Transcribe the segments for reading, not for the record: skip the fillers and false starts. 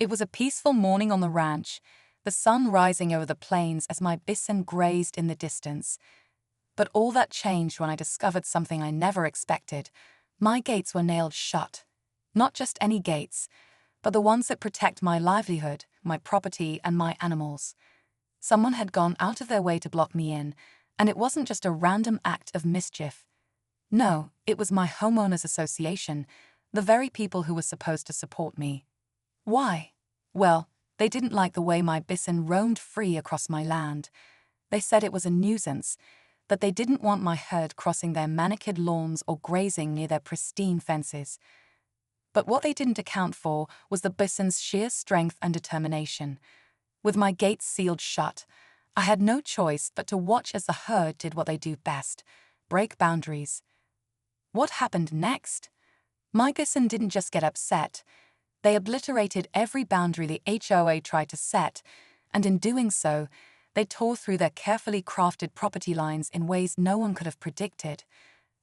It was a peaceful morning on the ranch, the sun rising over the plains as my bison grazed in the distance. But all that changed when I discovered something I never expected. My gates were nailed shut. Not just any gates, but the ones that protect my livelihood, my property, and my animals. Someone had gone out of their way to block me in, and it wasn't just a random act of mischief. No, it was my homeowners association, the very people who were supposed to support me. Why? Well, they didn't like the way my bison roamed free across my land. They said it was a nuisance, that they didn't want my herd crossing their manicured lawns or grazing near their pristine fences. But what they didn't account for was the bison's sheer strength and determination. With my gates sealed shut, I had no choice but to watch as the herd did what they do best: break boundaries. What happened next? My bison didn't just get upset. They obliterated every boundary the HOA tried to set, and in doing so, they tore through their carefully crafted property lines in ways no one could have predicted.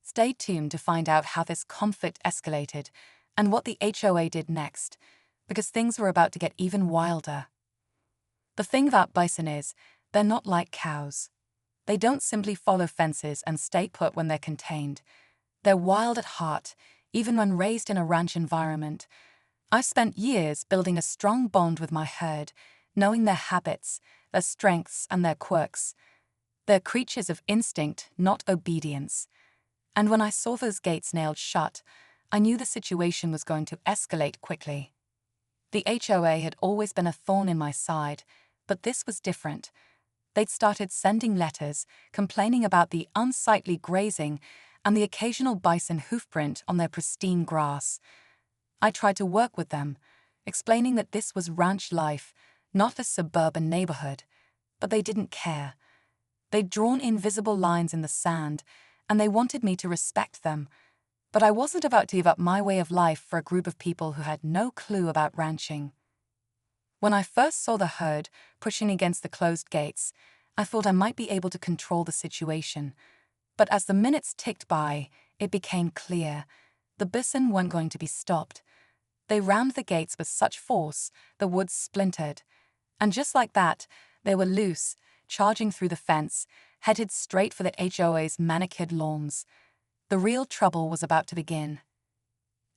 Stay tuned to find out how this conflict escalated and what the HOA did next, because things were about to get even wilder. The thing about bison is, they're not like cows. They don't simply follow fences and stay put when they're contained. They're wild at heart, even when raised in a ranch environment. I've spent years building a strong bond with my herd, knowing their habits, their strengths, and their quirks. They're creatures of instinct, not obedience. And when I saw those gates nailed shut, I knew the situation was going to escalate quickly. The HOA had always been a thorn in my side, but this was different. They'd started sending letters, complaining about the unsightly grazing and the occasional bison hoofprint on their pristine grass. I tried to work with them, explaining that this was ranch life, not a suburban neighborhood, but they didn't care. They'd drawn invisible lines in the sand, and they wanted me to respect them. But I wasn't about to give up my way of life for a group of people who had no clue about ranching. When I first saw the herd pushing against the closed gates, I thought I might be able to control the situation. But as the minutes ticked by, it became clear. The bison weren't going to be stopped. They rammed the gates with such force, the woods splintered. And just like that, they were loose, charging through the fence, headed straight for the HOA's manicured lawns. The real trouble was about to begin.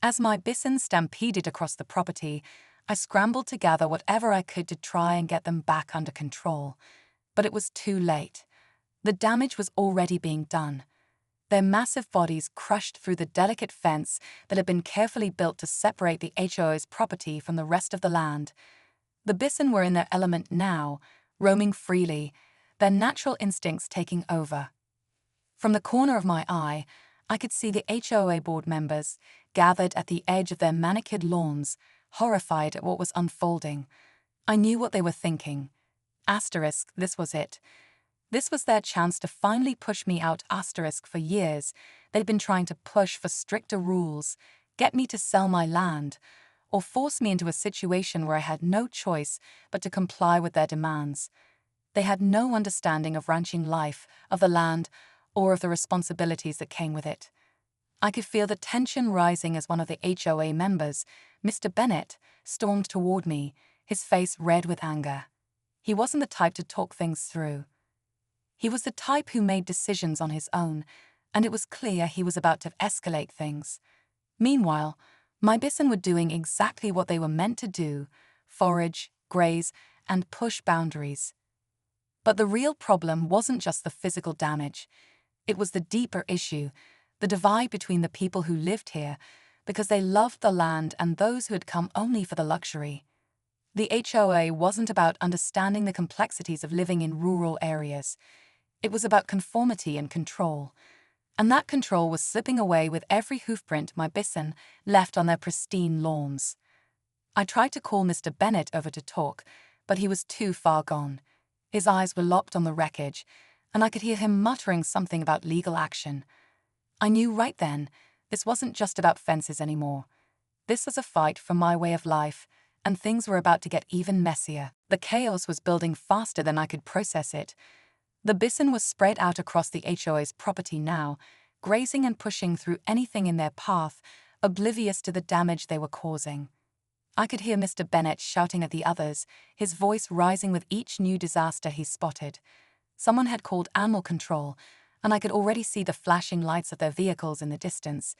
As my bison stampeded across the property, I scrambled to gather whatever I could to try and get them back under control. But it was too late. The damage was already being done. Their massive bodies crushed through the delicate fence that had been carefully built to separate the HOA's property from the rest of the land. The bison were in their element now, roaming freely, their natural instincts taking over. From the corner of my eye, I could see the HOA board members, gathered at the edge of their manicured lawns, horrified at what was unfolding. I knew what they were thinking. Asterisk, this was it. This was their chance to finally push me out. Asterisk, for years, they'd been trying to push for stricter rules, get me to sell my land, or force me into a situation where I had no choice but to comply with their demands. They had no understanding of ranching life, of the land, or of the responsibilities that came with it. I could feel the tension rising as one of the HOA members, Mr. Bennett, stormed toward me, his face red with anger. He wasn't the type to talk things through. He was the type who made decisions on his own, and it was clear he was about to escalate things. Meanwhile, my bison were doing exactly what they were meant to do: forage, graze, and push boundaries. But the real problem wasn't just the physical damage. It was the deeper issue, the divide between the people who lived here because they loved the land and those who had come only for the luxury. The HOA wasn't about understanding the complexities of living in rural areas. It was about conformity and control. And that control was slipping away with every hoofprint my bison left on their pristine lawns. I tried to call Mr. Bennett over to talk, but he was too far gone. His eyes were locked on the wreckage, and I could hear him muttering something about legal action. I knew right then this wasn't just about fences anymore. This was a fight for my way of life, and things were about to get even messier. The chaos was building faster than I could process it. The bison was spread out across the HOA's property now, grazing and pushing through anything in their path, oblivious to the damage they were causing. I could hear Mr. Bennett shouting at the others, his voice rising with each new disaster he spotted. Someone had called animal control, and I could already see the flashing lights of their vehicles in the distance.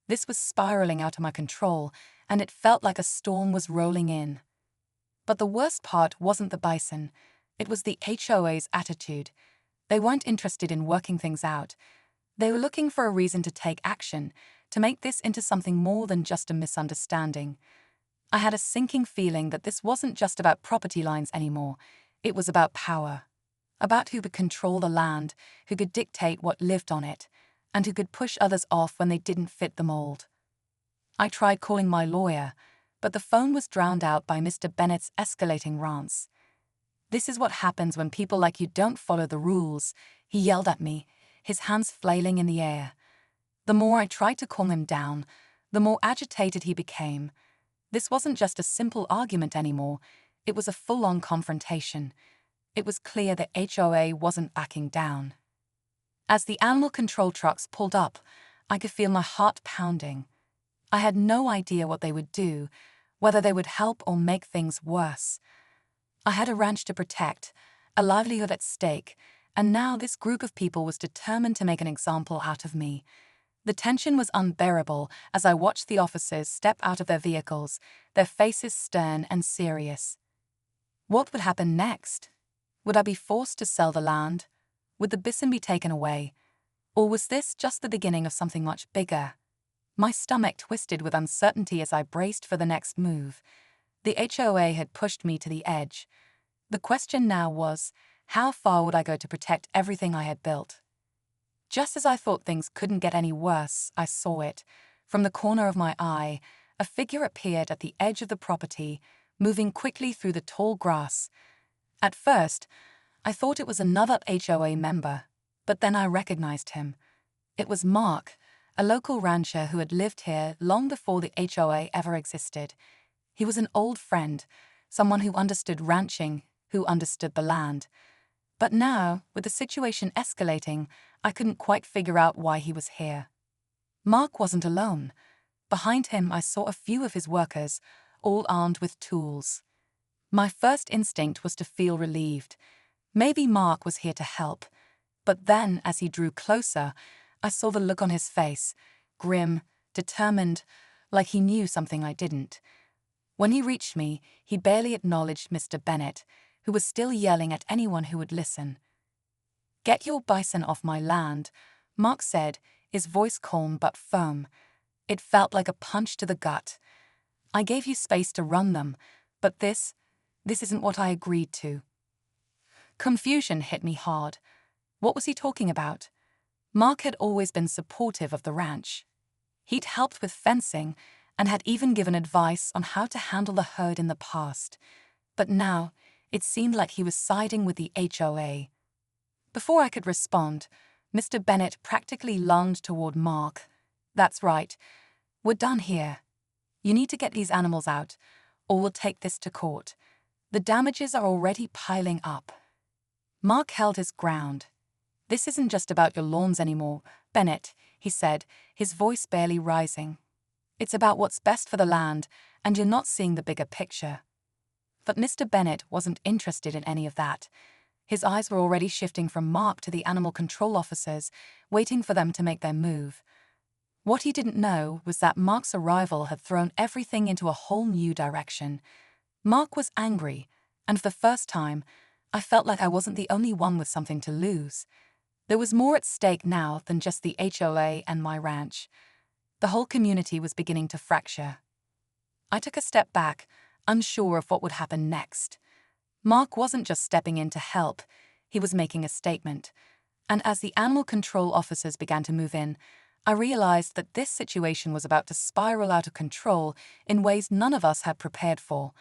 This was spiraling out of my control, and it felt like a storm was rolling in. But the worst part wasn't the bison. It was the HOA's attitude. They weren't interested in working things out. They were looking for a reason to take action, to make this into something more than just a misunderstanding. I had a sinking feeling that this wasn't just about property lines anymore. It was about power. About who could control the land, who could dictate what lived on it, and who could push others off when they didn't fit the mold. I tried calling my lawyer, but the phone was drowned out by Mr. Bennett's escalating rants. "This is what happens when people like you don't follow the rules," he yelled at me, his hands flailing in the air. The more I tried to calm him down, the more agitated he became. This wasn't just a simple argument anymore, it was a full-on confrontation. It was clear the HOA wasn't backing down. As the animal control trucks pulled up, I could feel my heart pounding. I had no idea what they would do, whether they would help or make things worse. I had a ranch to protect, a livelihood at stake, and now this group of people was determined to make an example out of me. The tension was unbearable as I watched the officers step out of their vehicles, their faces stern and serious. What would happen next? Would I be forced to sell the land? Would the bison be taken away? Or was this just the beginning of something much bigger? My stomach twisted with uncertainty as I braced for the next move. The HOA had pushed me to the edge. The question now was, how far would I go to protect everything I had built? Just as I thought things couldn't get any worse, I saw it. From the corner of my eye, a figure appeared at the edge of the property, moving quickly through the tall grass. At first, I thought it was another HOA member, but then I recognized him. It was Mark, a local rancher who had lived here long before the HOA ever existed. He was an old friend, someone who understood ranching, who understood the land. But now, with the situation escalating, I couldn't quite figure out why he was here. Mark wasn't alone. Behind him, I saw a few of his workers, all armed with tools. My first instinct was to feel relieved. Maybe Mark was here to help. But then, as he drew closer, I saw the look on his face, grim, determined, like he knew something I didn't. When he reached me, he barely acknowledged Mr. Bennett, who was still yelling at anyone who would listen. "Get your bison off my land," Mark said, his voice calm but firm. It felt like a punch to the gut. "I gave you space to run them, but this isn't what I agreed to." Confusion hit me hard. What was he talking about? Mark had always been supportive of the ranch. He'd helped with fencing and had even given advice on how to handle the herd in the past. But now, it seemed like he was siding with the HOA. Before I could respond, Mr. Bennett practically lunged toward Mark. "That's right. We're done here. You need to get these animals out, or we'll take this to court. The damages are already piling up." Mark held his ground. "This isn't just about your lawns anymore, Bennett," he said, his voice barely rising. "It's about what's best for the land, and you're not seeing the bigger picture." But Mr. Bennett wasn't interested in any of that. His eyes were already shifting from Mark to the animal control officers, waiting for them to make their move. What he didn't know was that Mark's arrival had thrown everything into a whole new direction. Mark was angry, and for the first time, I felt like I wasn't the only one with something to lose. There was more at stake now than just the HOA and my ranch. The whole community was beginning to fracture. I took a step back, unsure of what would happen next. Mark wasn't just stepping in to help, he was making a statement. And as the animal control officers began to move in, I realized that this situation was about to spiral out of control in ways none of us had prepared for.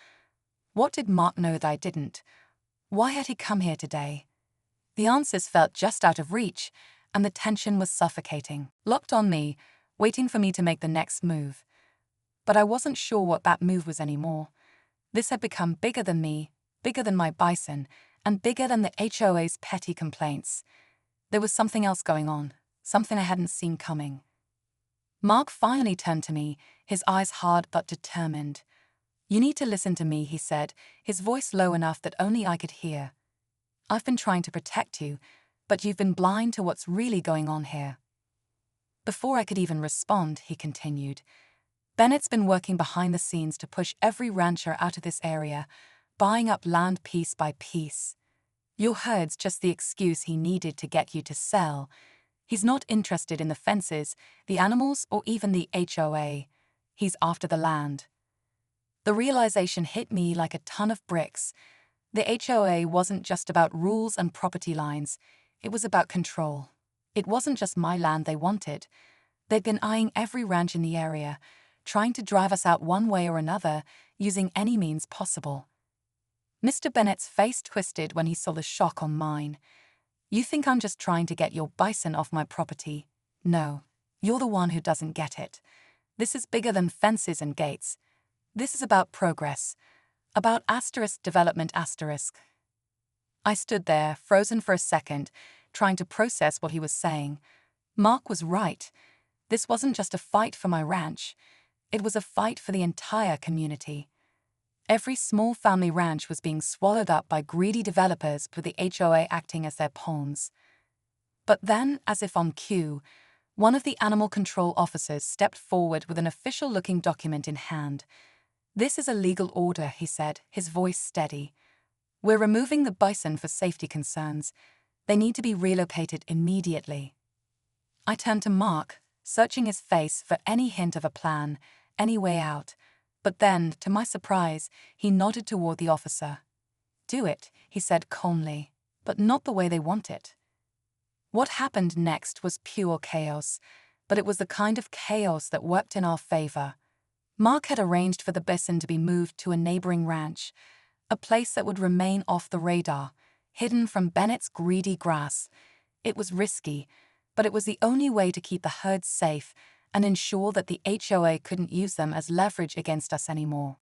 What did Mark know that I didn't? Why had he come here today? The answers felt just out of reach, and the tension was suffocating, locked on me, waiting for me to make the next move. But I wasn't sure what that move was anymore. This had become bigger than me, bigger than my bison, and bigger than the HOA's petty complaints. There was something else going on, something I hadn't seen coming. Mark finally turned to me, his eyes hard but determined. "You need to listen to me," he said, his voice low enough that only I could hear. "I've been trying to protect you, but you've been blind to what's really going on here." Before I could even respond, he continued, "Bennett's been working behind the scenes to push every rancher out of this area, buying up land piece by piece. Your herd's just the excuse he needed to get you to sell. He's not interested in the fences, the animals, or even the HOA. He's after the land." The realization hit me like a ton of bricks. The HOA wasn't just about rules and property lines. It was about control. It wasn't just my land they wanted. They'd been eyeing every ranch in the area, trying to drive us out one way or another, using any means possible. Mr. Bennett's face twisted when he saw the shock on mine. "You think I'm just trying to get your bison off my property? No, you're the one who doesn't get it. This is bigger than fences and gates. This is about progress, about *development*. I stood there, frozen for a second, trying to process what he was saying. Mark was right. This wasn't just a fight for my ranch. It was a fight for the entire community. Every small family ranch was being swallowed up by greedy developers with the HOA acting as their pawns. But then, as if on cue, one of the animal control officers stepped forward with an official-looking document in hand. "This is a legal order," he said, his voice steady. "We're removing the bison for safety concerns. They need to be relocated immediately." I turned to Mark, searching his face for any hint of a plan, any way out. But then, to my surprise, he nodded toward the officer. "Do it," he said calmly, "but not the way they want it." What happened next was pure chaos, but it was the kind of chaos that worked in our favor. Mark had arranged for the bison to be moved to a neighboring ranch, a place that would remain off the radar, hidden from Bennett's greedy grass. It was risky, but it was the only way to keep the herd safe and ensure that the HOA couldn't use them as leverage against us anymore.